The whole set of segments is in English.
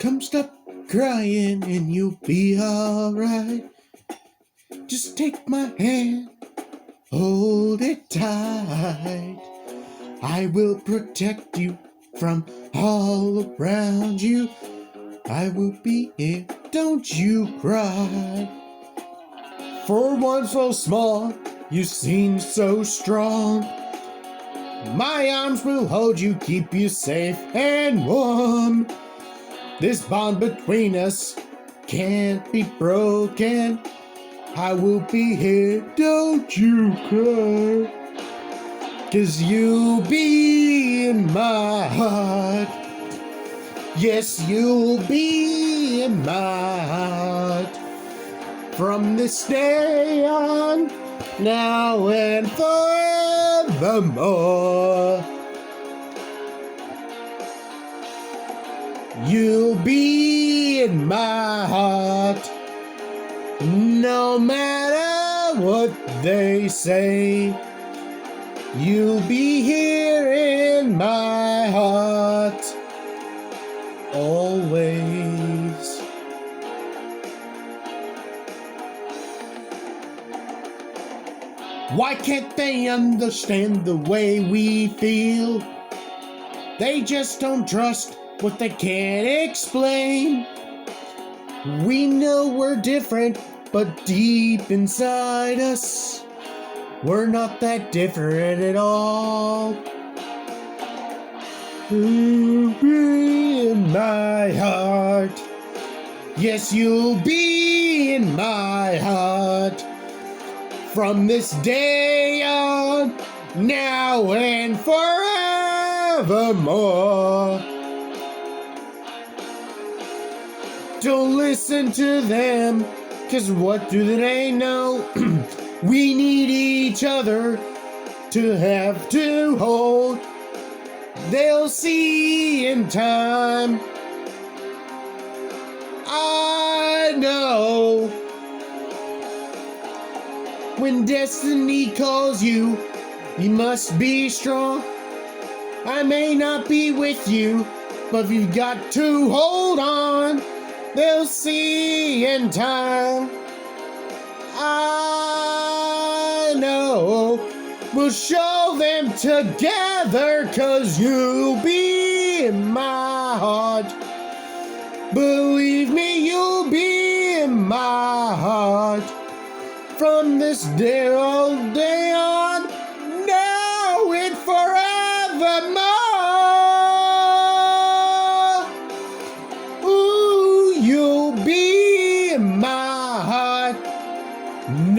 Come stop crying and you'll be alright. Just take my hand, hold it tight. I will protect you from all around you. I will be here, don't you cry. For one so small, you seem so strong. My arms will hold you, keep you safe and warm. This bond between us can't be broken. I will be here, don't you cry. 'Cause you'll be in my heart. Yes, you'll be in my heart. From this day on, now and forevermore. You'll be in my heart. No matter what they say, you'll be here in my heart. Always. Why can't they understand the way we feel? They just don't trust what they can't explain. We know we're different, but deep inside us, we're not that different at all. You'll be in my heart. Yes, you'll be in my heart. From this day on, now and forevermore. Don't listen to them, 'cause what do they know? We need each other to have to hold. They'll see in time. I know. When destiny calls you, you must be strong. I may not be with you, but you've got to hold on. They'll see in time. I know. We'll show them together, 'cause you'll be in my heart. Believe me, you'll be in my heart. From this day on, now and forevermore. Ooh, you'll be in my heart.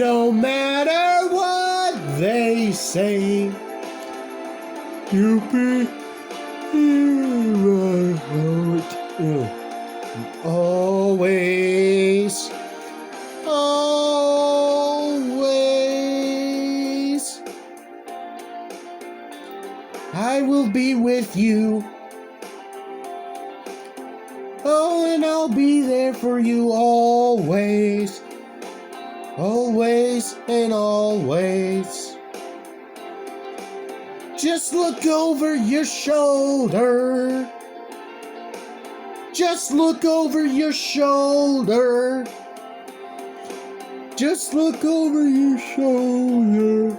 No matter what they say, you'll be in my heart. Always. Always. I will be with you. Oh, and I'll be there for you always. Always and always. Just look over your shoulder. Just look over your shoulder. Just look over your shoulder.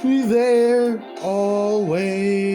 Be there always.